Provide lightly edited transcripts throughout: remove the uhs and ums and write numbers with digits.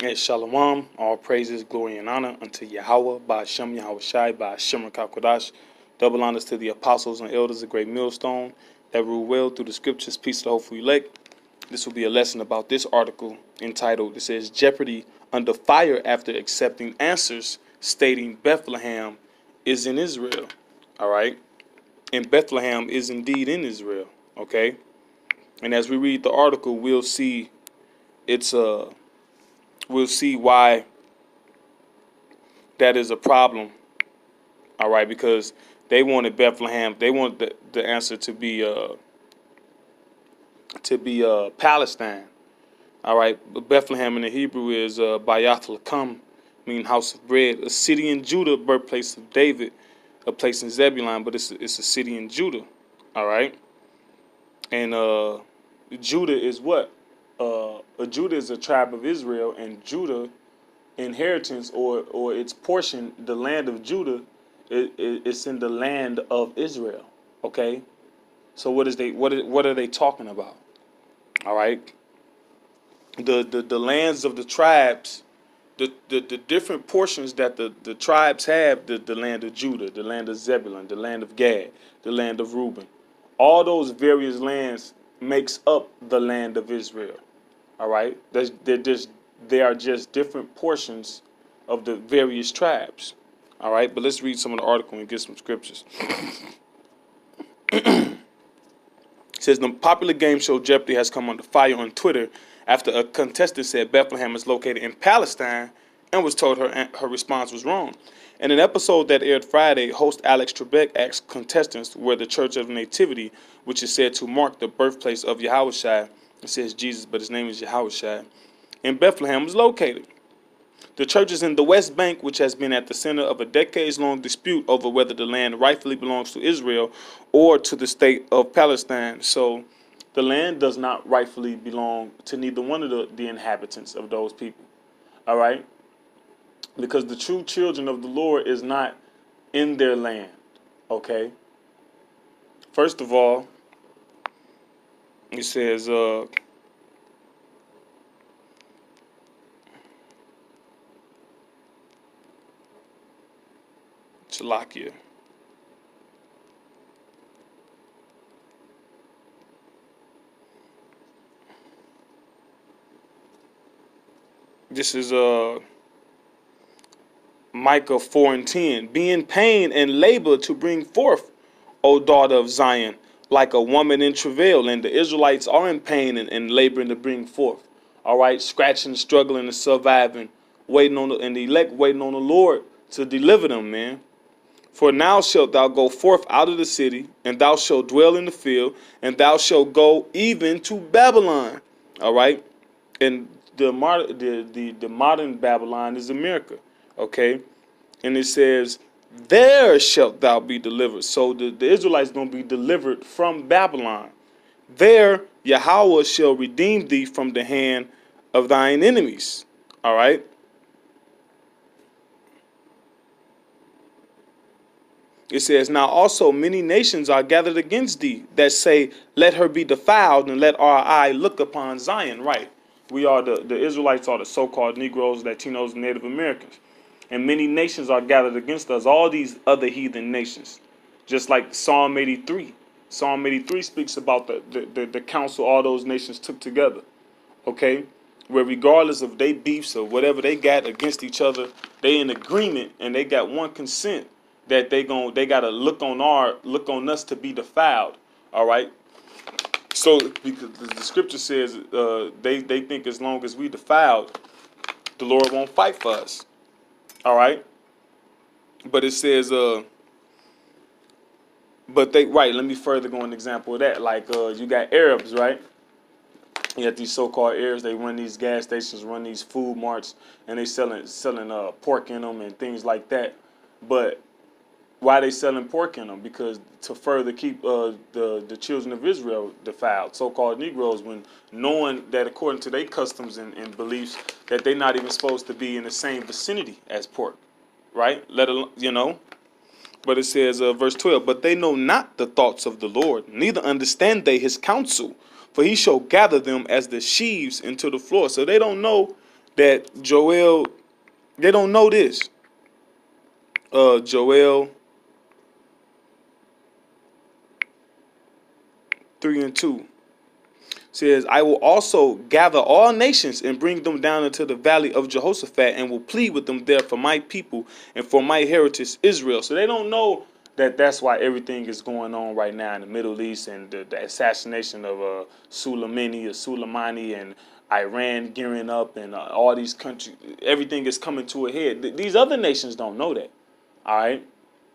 And Shalom, all praises, glory, and honor unto Yahweh, by Hashem Yahweh Shai, by Hashem Kodash. Double honors to the apostles and elders of Great Millstone that rule well through the scriptures, peace to the hopeful elect. This will be a lesson about this article entitled, it says, Jeopardy under fire after accepting answers stating Bethlehem is in Israel. All right. And Bethlehem is indeed in Israel. Okay. And as we read the article, we'll see we'll see why that is a problem. All right, because they wanted Bethlehem, they want the answer to be Palestine. All right, but Bethlehem in the Hebrew is Bayath Lakum, meaning house of bread, a city in Judah, birthplace of David, a place in Zebulun, but it's a city in Judah. All right, and Judah is what? Judah is a tribe of Israel, and Judah inheritance or its portion, the land of Judah, it's in the land of Israel. Okay, so what are they talking about? All right, the lands of the tribes, the different portions that the tribes have, the land of Judah, the land of Zebulun, the land of Gad, the land of Reuben, all those various lands makes up the land of Israel. All right, they are just different portions of the various tribes. All right, but let's read some of the article and get some scriptures. It says the popular game show Jeopardy has come under fire on Twitter after a contestant said Bethlehem is located in Palestine and was told her response was wrong. In an episode that aired Friday, host Alex Trebek asked contestants where the Church of Nativity, which is said to mark the birthplace of Yahushua, it says Jesus, but his name is Yahushua, in Bethlehem was located. The church is in the West Bank, which has been at the center of a decades-long dispute over whether the land rightfully belongs to Israel or to the state of Palestine. So the land does not rightfully belong to neither one of the inhabitants of those people. All right? Because the true children of the Lord is not in their land. Okay? First of all, it says, Czechoslovakia. This is Micah 4:10. Be in pain and labor to bring forth, O daughter of Zion, like a woman in travail. And the Israelites are in pain and laboring to bring forth. All right, scratching, struggling, and surviving, waiting on and the elect waiting on the Lord to deliver them, man. For now shalt thou go forth out of the city, and thou shalt dwell in the field, and thou shalt go even to Babylon. All right, and the modern Babylon is America. Okay, and it says, there shalt thou be delivered. So the Israelites going to be delivered from Babylon. There Yahweh shall redeem thee from the hand of thine enemies. All right. It says, now also many nations are gathered against thee that say, let her be defiled and let our eye look upon Zion. Right. We are the Israelites are the so-called Negroes, Latinos, and Native Americans. And many nations are gathered against us, all these other heathen nations. Just like Psalm 83. Psalm 83 speaks about the council all those nations took together. Okay? Where regardless of they beefs or whatever they got against each other, they in agreement and they got one consent that they gotta look on us to be defiled. All right? So because the scripture says they think as long as we defiled, the Lord won't fight for us. All right, but it says, but they right. Let me further go an example of that. Like you got Arabs, right? You got these so-called Arabs. They run these gas stations, run these food marts, and they selling pork in them and things like that. But why are they selling pork in them? Because to further keep the children of Israel defiled, so-called Negroes, when knowing that according to their customs and beliefs that they're not even supposed to be in the same vicinity as pork, right? Let alone, But it says, verse 12, but they know not the thoughts of the Lord, neither understand they his counsel, for he shall gather them as the sheaves into the floor. So they don't know that Joel, they don't know this. Joel 3:2 says, I will also gather all nations and bring them down into the valley of Jehoshaphat and will plead with them there for my people and for my heritage Israel. So they don't know that that's why everything is going on right now in the Middle East, and the assassination of Soleimani, and Iran gearing up, and all these countries, everything is coming to a head. These other nations don't know that. All right.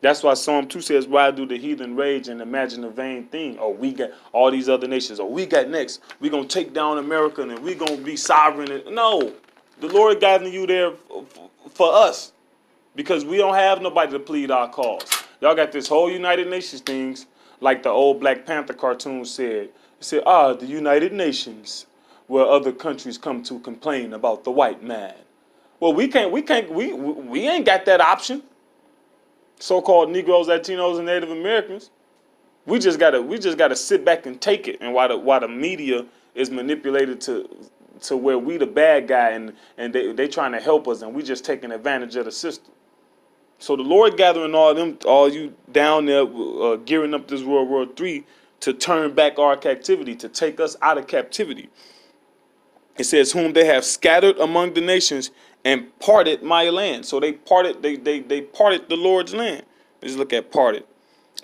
That's why Psalm 2 says, why do the heathen rage and imagine a vain thing? Oh, we got all these other nations. Oh, we got next. We're going to take down America and we're going to be sovereign. No, the Lord gathered you there for us, because we don't have nobody to plead our cause. Y'all got this whole United Nations things, like the old Black Panther cartoon said. It said, the United Nations, where other countries come to complain about the white man. Well, we ain't got that option. So-called Negroes, Latinos, and Native Americans, we just gotta sit back and take it. And while the media is manipulated to where we the bad guy, and they trying to help us, and we just taking advantage of the system. So the Lord gathering all you down there, gearing up this World War III to turn back our captivity, to take us out of captivity. It says, whom they have scattered among the nations and parted my land. So they parted the Lord's land. Let's look at parted.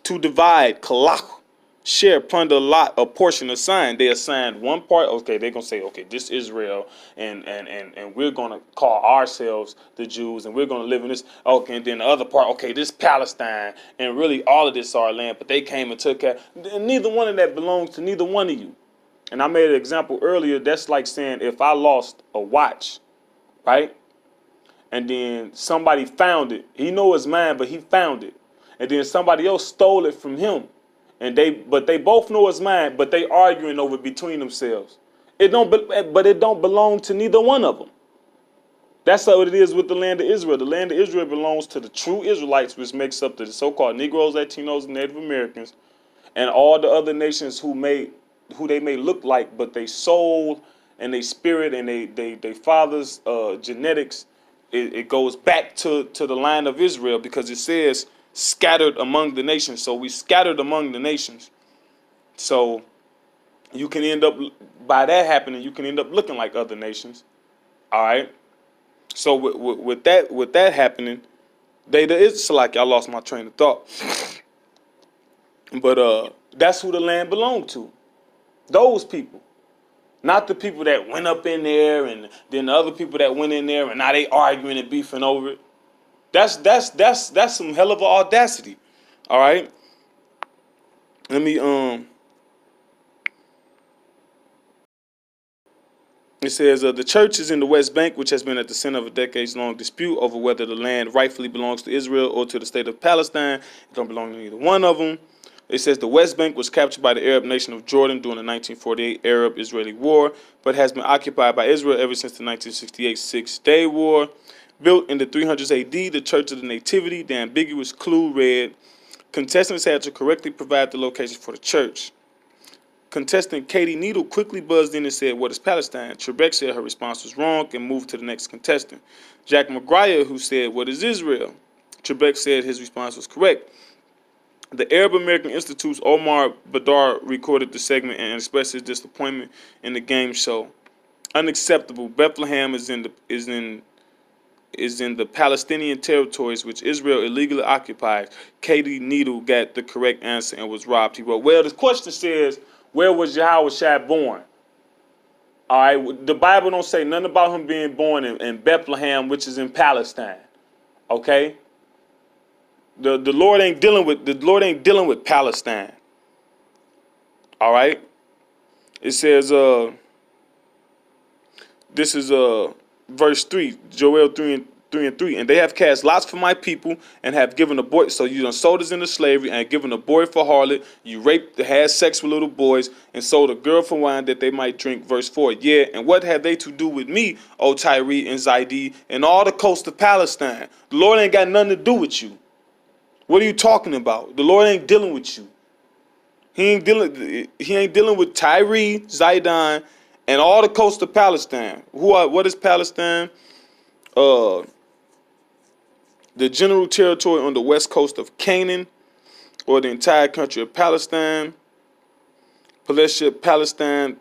To divide, kalach, share, plunder, lot, a portion, assign. They assigned one part. Okay, they're gonna say, okay, this Israel, and we're gonna call ourselves the Jews, and we're gonna live in this. Okay, and then the other part, okay, this Palestine, and really all of this is our land. But they came and took it. Neither one of that belongs to neither one of you. And I made an example earlier. That's like saying if I lost a watch, right? And then somebody found it. He know it's mine, but he found it. And then somebody else stole it from him. But they both know it's mine, but they arguing over between themselves. But it don't belong to neither one of them. That's how it is with the land of Israel. The land of Israel belongs to the true Israelites, which makes up the so-called Negroes, Latinos, and Native Americans, and all the other nations who they may look like, but they soul and they spirit and they fathers' genetics, it goes back to the line of Israel, because it says scattered among the nations. So we scattered among the nations. So you can end up, by that happening, you can end up looking like other nations. All right. So with that happening, it's like I lost my train of thought. But that's who the land belonged to. Those people. Not the people that went up in there, and then the other people that went in there and now they arguing and beefing over it. That's some hell of an audacity. All right. Let me It says the church is in the West Bank, which has been at the center of a decades-long dispute over whether the land rightfully belongs to Israel or to the state of Palestine. It don't belong to either one of them. It says the West Bank was captured by the Arab nation of Jordan during the 1948 Arab-Israeli War, but has been occupied by Israel ever since the 1968 Six-Day War. Built in the 300s AD, the Church of the Nativity, the ambiguous clue read, contestants had to correctly provide the location for the church. Contestant Katie Needle quickly buzzed in and said, what is Palestine? Trebek said her response was wrong and moved to the next contestant. Jack McGuire, who said, what is Israel? Trebek said his response was correct. The Arab American Institute's Omar Badar recorded the segment and expressed his disappointment in the game show. Unacceptable. Bethlehem is in the Palestinian territories, which Israel illegally occupies. Katie Needle got the correct answer and was robbed. He wrote, well, the question says, where was Yahushua born? All right, the Bible don't say nothing about him being born in Bethlehem, which is in Palestine. Okay? The Lord ain't dealing with Palestine. All right? It says this is verse 3, Joel 3:3. And they have cast lots for my people and have given a boy. So you done sold us into slavery and given a boy for harlot. You raped, had sex with little boys, and sold a girl for wine that they might drink. Verse 4. Yeah, and what have they to do with me, O Tyre and Zidon, and all the coast of Palestine? The Lord ain't got nothing to do with you. What are you talking about? The Lord ain't dealing with you. He ain't dealing with Tyre, Zidon, and all the coast of Palestine. What is Palestine? Uh, the general territory on the west coast of Canaan, or the entire country of Palestine. Palestia, Palestine,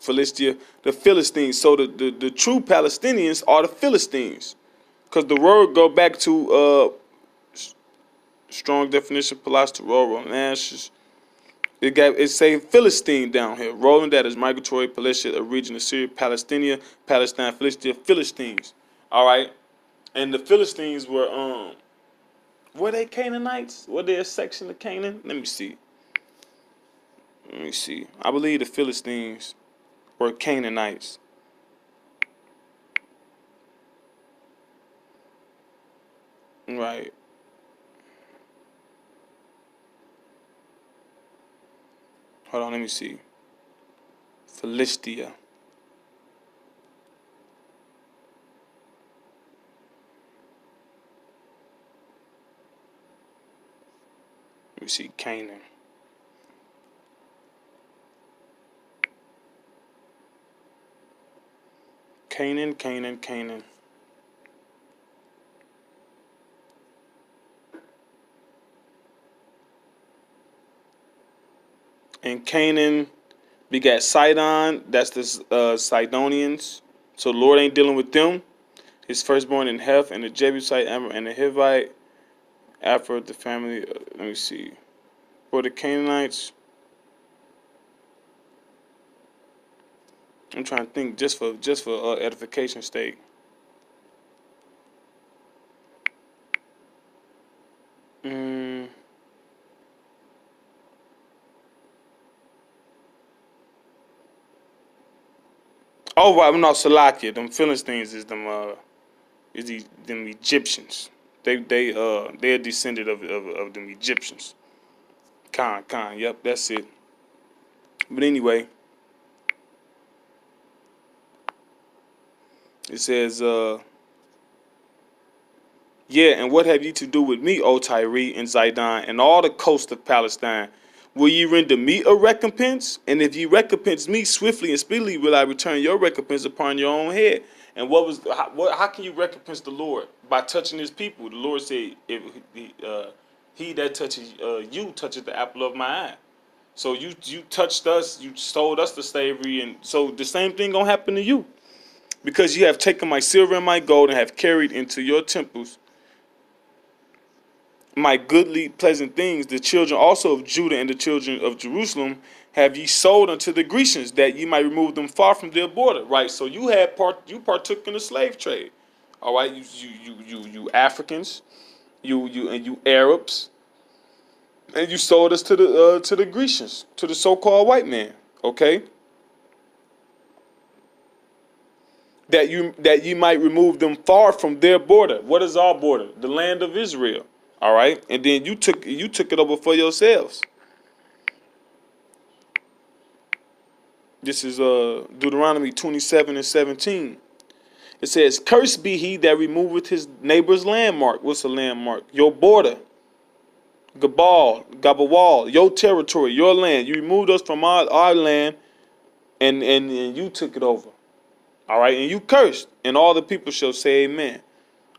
Philistia, the Philistines. So the true Palestinians are the Philistines, because the word go back to strong definition, Palestine, Nash. It say Philistine down here. Rolling, that is migratory, Palestia, a region of Syria, Palestinia, Palestine, Philistia, Philistines. All right, and the Philistines were they Canaanites? Were they a section of Canaan? Let me see. I believe the Philistines were Canaanites. Right. Hold on, let me see. Philistia. Let me see, Canaan. Canaan. And Canaan begat Sidon. That's the Sidonians. So the Lord ain't dealing with them. His firstborn in Heth, and the Jebusite, and the Hivite, after the family. Let me see. For the Canaanites, I'm trying to think just for edification sake. Oh, right, I'm not Salakia. Them Philistines is them them Egyptians. They're descended of them Egyptians. Khan. Yep, that's it. But anyway, it says, yeah, and what have ye to do with me, O Tyre and Zidon, and all the coast of Palestine? Will ye render me a recompense? And if ye recompense me swiftly and speedily, will I return your recompense upon your own head? And how can you recompense the Lord? By touching his people. The Lord said, if he that touches you touches the apple of my eye. So you touched us, you sold us to slavery, and so the same thing gonna happen to you. Because you have taken my silver and my gold, and have carried into your temples my goodly pleasant things. The children also of Judah and the children of Jerusalem have ye sold unto the Grecians, that ye might remove them far from their border. Right. So you partook in the slave trade. All right. You Africans, you Arabs, and you sold us to the Grecians, to the so-called white man. Okay. That you might remove them far from their border. What is our border? The land of Israel. All right, and then you took it over for yourselves. This is Deuteronomy 27:17. It says, "Cursed be he that removeth his neighbor's landmark." What's a landmark? Your border. Gabawal, your territory, your land. You removed us from our land, and you took it over. All right, and you cursed, and all the people shall say amen.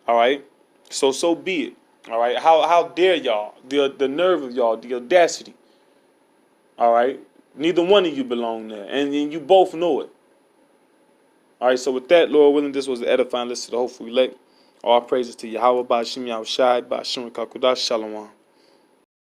All right, so be it. All right, how dare y'all? The nerve of y'all, the audacity. All right, neither one of you belong there, and you both know it. All right, so with that, Lord willing, this was the edifying list to the hopeful elect. All praises to Yahweh, Ba'ashim Yahushai, Ba'ashim Kakudash, Shalom.